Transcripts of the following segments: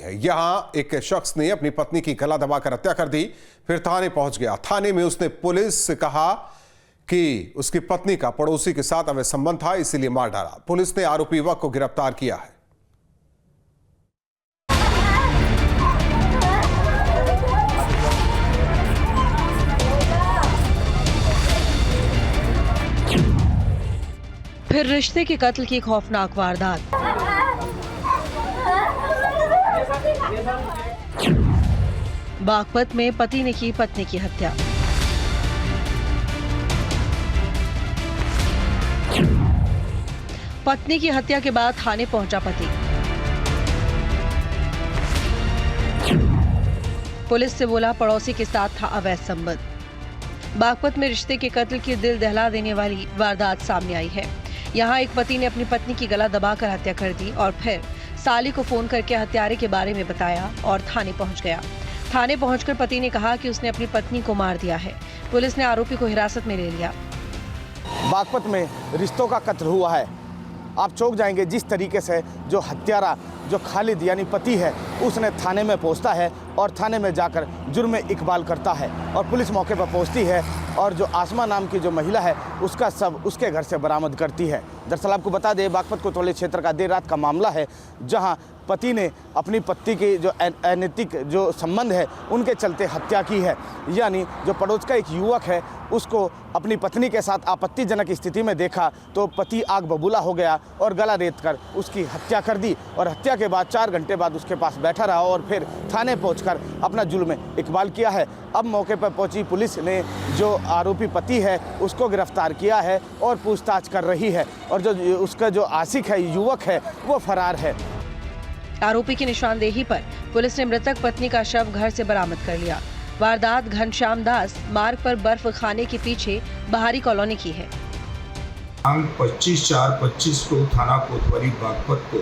है। यहां एक शख्स ने अपनी पत्नी की गला दबाकर हत्या कर दी, फिर थाने पहुंच गया। थाने में उसने पुलिस से कहा कि उसकी पत्नी का पड़ोसी के साथ अवैध संबंध था, इसीलिए मार डाला। पुलिस ने आरोपी युवक को गिरफ्तार किया है। फिर रिश्ते के कत्ल की खौफनाक वारदात। बागपत में पति ने की पत्नी की हत्या। पत्नी की हत्या के बाद थाने पहुंचा पति। पुलिस से बोला पड़ोसी के साथ था अवैध संबंध। बागपत में रिश्ते के कत्ल की दिल दहला देने वाली वारदात सामने आई है। यहाँ एक पति ने अपनी पत्नी की गला दबाकर हत्या कर दी और फिर साली को फोन करके हत्यारे के बारे में बताया और थाने पहुंच गया। थाने पहुंचकर पति ने कहा कि उसने अपनी पत्नी को मार दिया है। पुलिस ने आरोपी को हिरासत में ले लिया। बागपत में रिश्तों का कत्ल हुआ है। आप चौंक जाएंगे जिस तरीके से जो हत्यारा जो खालिद यानी पति है उसने थाने में पहुंचता है और थाने में जाकर जुर्म इकबाल करता है और पुलिस मौके पर पहुंचती है और जो आसमा नाम की जो महिला है उसका शव उसके घर से बरामद करती है। दरअसल आपको बता दें बागपत कोतवाली क्षेत्र का देर रात का मामला है, जहां पति ने अपनी पत्नी की जो अनैतिक जो संबंध है उनके चलते हत्या की है। यानी जो पड़ोस का एक युवक है उसको अपनी पत्नी के साथ आपत्तिजनक स्थिति में देखा तो पति आग बबूला हो गया और गला रेत कर उसकी हत्या कर दी और हत्या के बाद 4 घंटे बाद उसके पास बैठा रहा और फिर थाने पहुंचकर अपना जुल्म इकबाल किया है। अब मौके पर पहुंची पुलिस ने जो आरोपी पति है उसको गिरफ्तार किया है और पूछताछ कर रही है और जो उसका जो आशिक है युवक है वो फरार है। आरोपी की निशानदेही पर पुलिस ने मृतक पत्नी का शव घर से बरामद कर लिया। वारदात घनश्याम दास मार्ग पर बर्फ खाने के पीछे बाहरी कॉलोनी की है। 25/4/25 को थाना कोतवाली बागपत को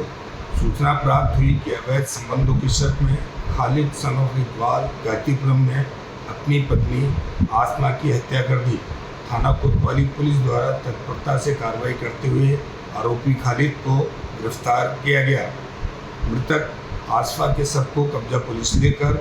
सूचना प्राप्त हुई कि अवैध संबंधों की शक में खालिद सन ऑफ इकबाल गाजीपुरम ने अपनी पत्नी आसमा की हत्या कर दी। थाना कोतवाली पुलिस द्वारा तत्परता से कार्रवाई करते हुए आरोपी खालिद को गिरफ्तार किया गया। मृतक आसफा के शव को कब्जा पुलिस लेकर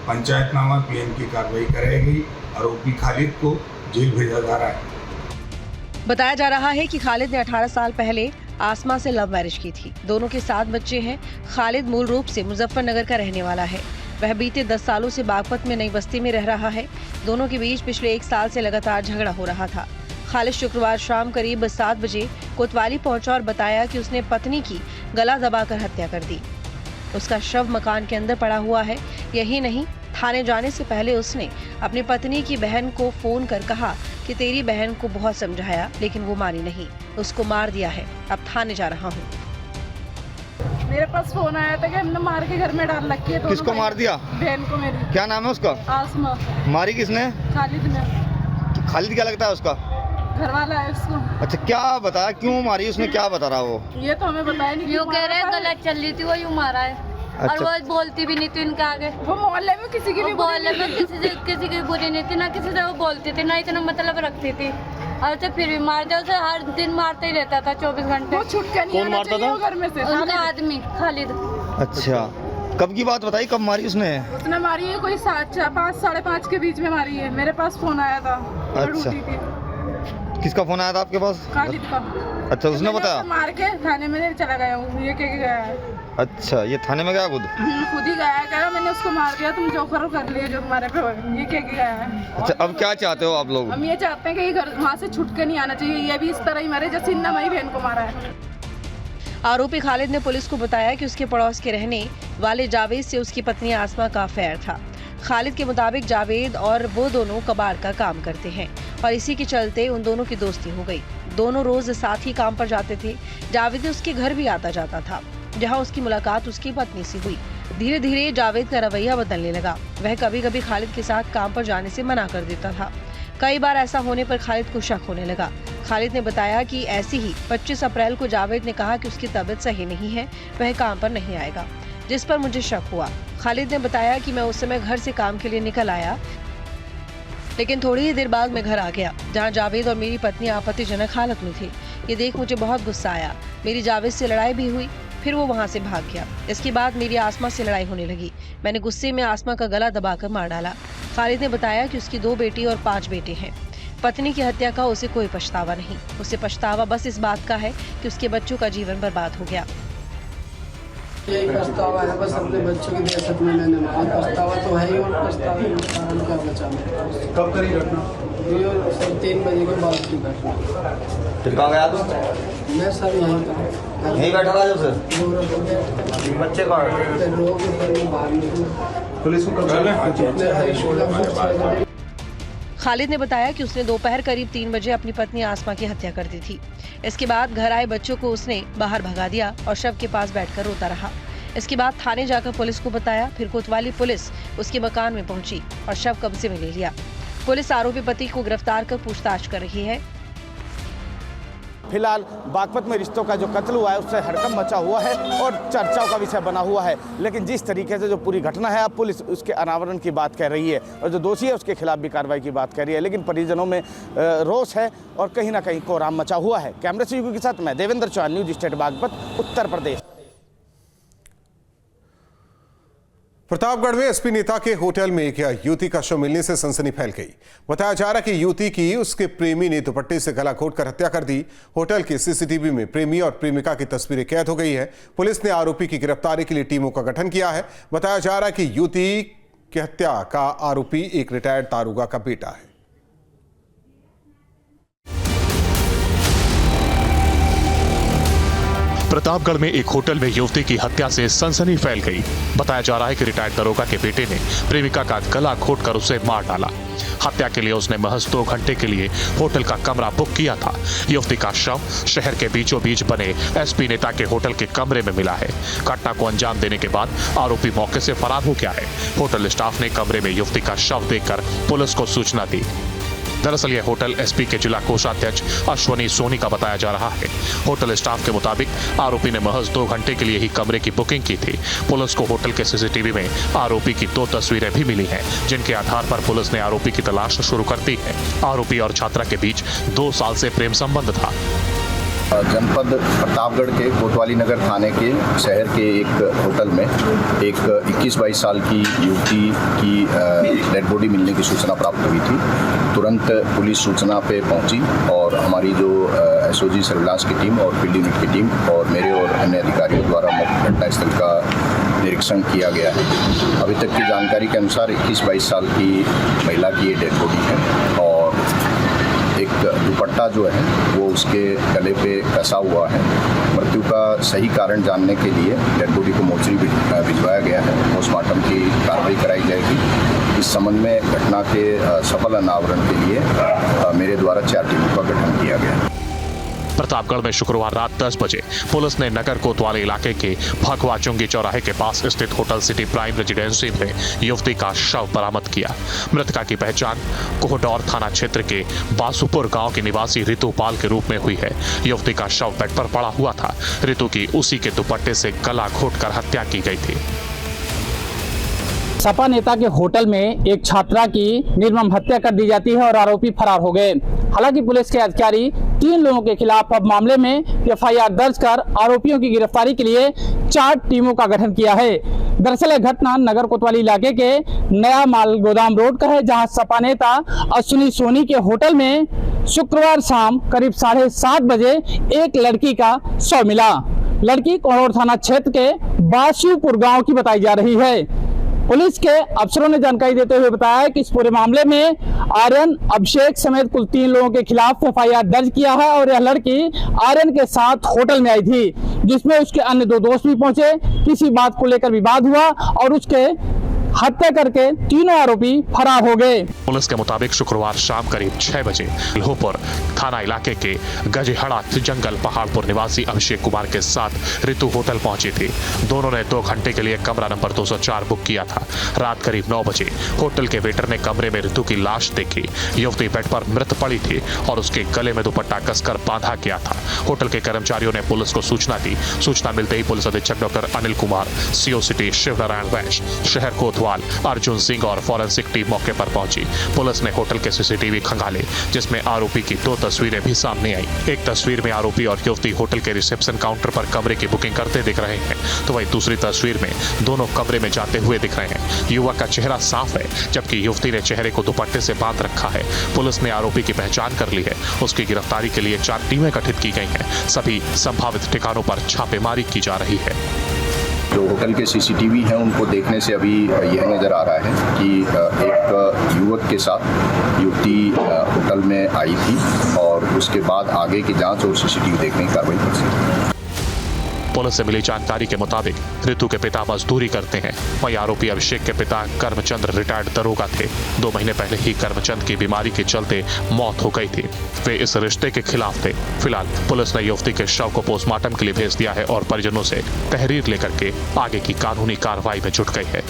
पंचायतनामा पीएम की कार्रवाई कराएगी। आरोपी खालिद को जेल भेजा जा रहा है। बताया जा रहा है कि खालिद ने 18 साल पहले आसमा से लव मैरिज की थी। दोनों के 7 बच्चे हैं। खालिद मूल रूप से मुजफ्फरनगर का रहने वाला है। वह बीते 10 सालों से बागपत में नई बस्ती में रह रहा है। दोनों के बीच पिछले 1 साल से लगातार झगड़ा हो रहा था। खालिद शुक्रवार शाम करीब 7 बजे कोतवाली पहुंचा और बताया कि उसने पत्नी की गला दबाकर हत्या कर दी। उसका शव मकान के अंदर पड़ा हुआ है। यही नहीं, थाने जाने से पहले उसने अपनी पत्नी की बहन को फोन कर कहा कि तेरी बहन को बहुत समझाया लेकिन वो मानी नहीं, उसको मार दिया है। अब थाने जा रहा हूँ। मेरे पास फोन आया था कि हमने मार के घर में डाल रखी है। किसको मार दिया? बहन को मेरी। क्या नाम है उसका? आसमा। मारी किसने? खालिद ने। खालिद क्या लगता है उसका? घर वाला है उसको। अच्छा, क्या बताया क्यों मारी उसने, क्या बता रहा वो? ये तो हमें बताया नहीं। यूँ कह रहे गलत चल रही थी वो यूँ मारा है। अच्छा। और वो बोलती भी नहीं थी इनके आगे। वो मोहल्ले में किसी की भी मोहल्ले में किसी की बुरी नहीं थी, ना किसी से वो बोलती थी, ना इतना मतलब रखती थी। और तो फिर भी मार दिया उसे। हर दिन मारते ही रहता था 24 घंटे। वो छूट के नहीं आना चाहिए वो घर में से। उनका आदमी खालिद। अच्छा, कब की बात बताई, कब मारी उसने? उसने मारी है कोई 5 साढ़े 5 के बीच में मारी है। मेरे पास फोन आया था। अच्छा, किसका फोन आया था आपके पास? खालिद का। अच्छा, उसने बताया? मार के थाने में चला गया हूँ। ये कह के गया है। अच्छा, ये थाने में गया खुद ही गया है। कह रहा मैंने उसको मार दिया, तुम जो करो कर लिए जो तुम्हारे पे। ये कह के गया है। अच्छा, अब क्या चाहते हो आप लोग? हम ये चाहते हैं कि घर वहाँ से छुट के नहीं आना चाहिए। ये भी इस तरह ही मरे जैसे इन्ना मेरी बहन को मारा है। आरोपी खालिद ने पुलिस को बताया कि उसके पड़ोस के रहने वाले जावेद से उसकी पत्नी आसमा का अफेयर था। खालिद के मुताबिक जावेद और वो दोनों कबाड़ का काम करते हैं और इसी के चलते उन दोनों की दोस्ती हो गई। दोनों रोज साथ ही काम पर जाते थे। जावेद उसके घर भी आता जाता था, जहां उसकी मुलाकात उसकी पत्नी से हुई। धीरे धीरे जावेद का रवैया बदलने लगा। वह कभी कभी खालिद के साथ काम पर जाने से मना कर देता था। कई बार ऐसा होने पर खालिद को शक होने लगा। खालिद ने बताया कि ऐसी ही 25 अप्रैल को जावेद ने कहा कि उसकी तबीयत सही नहीं है, वह काम पर नहीं आएगा, जिस पर मुझे शक हुआ। खालिद ने बताया कि मैं उस समय घर से काम के लिए निकल आया, लेकिन थोड़ी ही देर बाद मैं घर आ गया, जहां जावेद और मेरी पत्नी आपत्तिजनक हालत में थी। ये देख मुझे बहुत गुस्सा आया। मेरी जावेद से लड़ाई भी हुई। फिर वो वहां से भाग गया। इसके बाद मेरी आसमा से लड़ाई होने लगी। मैंने गुस्से में आसमा का गला दबाकर मार डाला। खालिद ने बताया कि उसकी 2 बेटी और 5 बेटे हैं। पत्नी की हत्या का उसे कोई पछतावा नहीं। उसे पछतावा बस इस बात का है कि उसके बच्चों का जीवन बर्बाद हो गया। यही पछतावा है बस, अपने बच्चों की दहशत में मैंने मारा। पछतावा तो है ही, और पछतावे के कारण क्या बचा मेरे पास। कब करी घटना? ये सर 3 बजे के बाद की घटना। फिर कहाँ गया तू? मैं सर यहीं था, यहीं बैठा रहा जो सर? बच्चे कहाँ? लोग बाहर निकले। पुलिस को कब चले? खालिद ने बताया कि उसने दोपहर करीब 3 बजे अपनी पत्नी आसमा की हत्या कर दी थी। इसके बाद घर आए बच्चों को उसने बाहर भगा दिया और शव के पास बैठकर रोता रहा। इसके बाद थाने जाकर पुलिस को बताया। फिर कोतवाली पुलिस उसके मकान में पहुंची और शव कब्जे में ले लिया। पुलिस आरोपी पति को गिरफ्तार कर पूछताछ कर रही है। फिलहाल बागपत में रिश्तों का जो कत्ल हुआ है उससे हड़कंप मचा हुआ है और चर्चाओं का विषय बना हुआ है। लेकिन जिस तरीके से जो पूरी घटना है, अब पुलिस उसके अनावरण की बात कर रही है और जो दोषी है उसके खिलाफ भी कार्रवाई की बात कर रही है। लेकिन परिजनों में रोष है और कहीं ना कहीं कोहराम मचा हुआ है। कैमरे से के साथ मैं देवेंद्र चौहान, न्यूज स्टेट बागपत, उत्तर प्रदेश। प्रतापगढ़ में एसपी नेता के होटल में एक युवती का शव मिलने से सनसनी फैल गई। बताया जा रहा है कि युवती की उसके प्रेमी ने दुपट्टे से गला घोंटकर हत्या कर दी। होटल के सीसीटीवी में प्रेमी और प्रेमिका की तस्वीरें कैद हो गई है। पुलिस ने आरोपी की गिरफ्तारी के लिए टीमों का गठन किया है। बताया जा रहा है कि युवती की हत्या का आरोपी एक रिटायर्ड दारोगा का बेटा है। प्रतापगढ़ में एक होटल में युवती की हत्या से सनसनी फैल गई। बताया जा रहा है कि रिटायर्ड दरोगा के बेटे ने प्रेमिका का गला घोंटकर उसे मार डाला। हत्या के लिए उसने महज 2 घंटे के लिए होटल का कमरा बुक किया था। युवती का शव शहर के बीचों बीच बने एसपी नेता के होटल के कमरे में मिला है। घटना को अंजाम देने के बाद आरोपी मौके से फरार हो गया है। होटल स्टाफ ने कमरे में युवती का शव देखकर पुलिस को सूचना दी। दरअसल यह होटल एसपी के जिला कोषाध्यक्ष अश्वनी सोनी का बताया जा रहा है। होटल स्टाफ के मुताबिक आरोपी ने महज 2 घंटे के लिए ही कमरे की बुकिंग की थी। पुलिस को होटल के सीसीटीवी में आरोपी की 2 तस्वीरें भी मिली हैं, जिनके आधार पर पुलिस ने आरोपी की तलाश शुरू कर दी है। आरोपी और छात्रा के बीच 2 साल से प्रेम संबंध था। जनपद प्रतापगढ़ के कोतवाली नगर थाने के शहर के एक होटल में एक 21-22 साल की युवती की डेड बॉडी मिलने की सूचना प्राप्त हुई थी। तुरंत पुलिस सूचना पे पहुंची और हमारी जो एसओजी सर्विलांस की टीम और फील्ड यूनिट की टीम और मेरे और अन्य अधिकारियों द्वारा घटनास्थल का निरीक्षण किया गया है। अभी तक की जानकारी के अनुसार 21-22 साल की महिला की ये डेड बॉडी है और एक दुपट्टा जो है वो उसके गले पे कसा हुआ है। मृत्यु का सही कारण जानने के लिए डेड बॉडी को मोर्चरी भिजवाया गया है। पोस्टमार्टम की कार्रवाई कराई जाएगी। इस संबंध में घटना के सफल अनावरण के लिए मेरे द्वारा 4 टीमों का गठन किया गया है। प्रतापगढ़ में शुक्रवार रात 10 बजे पुलिस ने नगर कोतवाली इलाके के भगवा चुंगी चौराहे के पास स्थित होटल सिटी प्राइम रेजिडेंसी में युवती का शव बरामद किया। मृतका की पहचान कोहडौर थाना क्षेत्र के बासुपुर गांव की निवासी ऋतु पाल के रूप में हुई है। युवती का शव बेड पर पड़ा हुआ था। ऋतु की उसी के दुपट्टे से गला घोंटकर हत्या की गई थी। सपा नेता के होटल में एक छात्रा की निर्मम हत्या कर दी जाती है और आरोपी फरार हो गए। हालांकि पुलिस के अधिकारी 3 लोगों के खिलाफ अब मामले में एफआईआर दर्ज कर आरोपियों की गिरफ्तारी के लिए 4 टीमों का गठन किया है। दरअसल यह घटना नगर कोतवाली इलाके के नया माल गोदाम रोड का है, जहां सपा नेता अश्विनी सोनी के होटल में शुक्रवार शाम करीब 7:30 बजे एक लड़की का शव मिला। लड़की कोहडौर थाना क्षेत्र के बासुपुर गाँव की बताई जा रही है। पुलिस के अफसरों ने जानकारी देते हुए बताया कि इस पूरे मामले में आर्यन, अभिषेक समेत कुल 3 लोगों के खिलाफ एफआईआर दर्ज किया है और यह लड़की आर्यन के साथ होटल में आई थी, जिसमें उसके अन्य 2 दोस्त भी पहुंचे। किसी बात को लेकर विवाद हुआ और उसके हत्या करके तीनों आरोपी फरार हो गए। पुलिस के मुताबिक शुक्रवार शाम करीब 6 बजे लोहपुर थाना इलाके के गजेहड़ा जंगल पहाड़पुर निवासी अभिषेक कुमार के साथ ऋतु होटल पहुंची थी। दोनों ने 2 घंटे के लिए कमरा नंबर 204 बुक किया था। रात करीब 9 बजे होटल के वेटर ने कमरे में ऋतु की लाश देखी। युवती बेड पर मृत पड़ी थी और उसके गले में दुपट्टा कसकर बांधा गया था। होटल के कर्मचारियों ने पुलिस को सूचना दी। सूचना मिलते ही पुलिस अधीक्षक doctor Anil Kumar, CO city Shiv Narayan Vaishya, शहर कोतवाली कोतवाल, अर्जुन सिंह और फॉरेंसिक टीम मौके पर पहुंची। पुलिस ने होटल के सीसीटीवी खंगाले, जिसमें आरोपी की 2 तस्वीरें भी सामने आई। एक तस्वीर में आरोपी और युवती होटल के रिसेप्शन काउंटर पर कमरे की बुकिंग करते दिख रहे हैं, तो वहीं दूसरी तस्वीर में दोनों कमरे में जाते हुए दिख रहे हैं। युवक का चेहरा साफ है, जबकि युवती ने चेहरे को दुपट्टे से बांध रखा है। पुलिस ने आरोपी की पहचान कर ली है। उसकी गिरफ्तारी के लिए 4 टीमें गठित की गई हैं। सभी संभावित ठिकानों पर छापेमारी की जा रही है। जो होटल के सीसीटीवी हैं उनको देखने से अभी यह नज़र आ रहा है कि एक युवक के साथ युवती होटल में आई थी और उसके बाद आगे की जांच और सीसीटीवी देखने की कार्रवाई कर सकती है। पुलिस से मिली जानकारी के मुताबिक ऋतु के पिता मजदूरी करते हैं। वहीं आरोपी अभिषेक के पिता कर्मचंद रिटायर्ड दरोगा थे। 2 महीने पहले ही कर्मचंद की बीमारी के चलते मौत हो गई थी। वे इस रिश्ते के खिलाफ थे। फिलहाल पुलिस ने युवती के शव को पोस्टमार्टम के लिए भेज दिया है और परिजनों से तहरीर लेकर के आगे की कानूनी कार्रवाई में जुट गई है।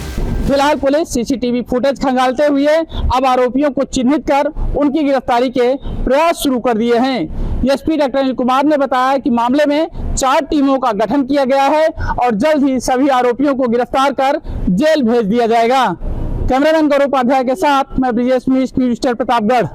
फिलहाल पुलिस सीसीटीवी फुटेज खंगालते हुए अब आरोपियों को चिन्हित कर उनकी गिरफ्तारी के प्रयास शुरू कर दिए हैं। एसपी डॉक्टर अनिल कुमार ने बताया कि मामले में 4 टीमों का गठन किया गया है और जल्द ही सभी आरोपियों को गिरफ्तार कर जेल भेज दिया जाएगा। कैमरामैन गौरव उपाध्याय के साथ मैं ब्रिजेश मिश्र, न्यूज़ स्टार प्रतापगढ़।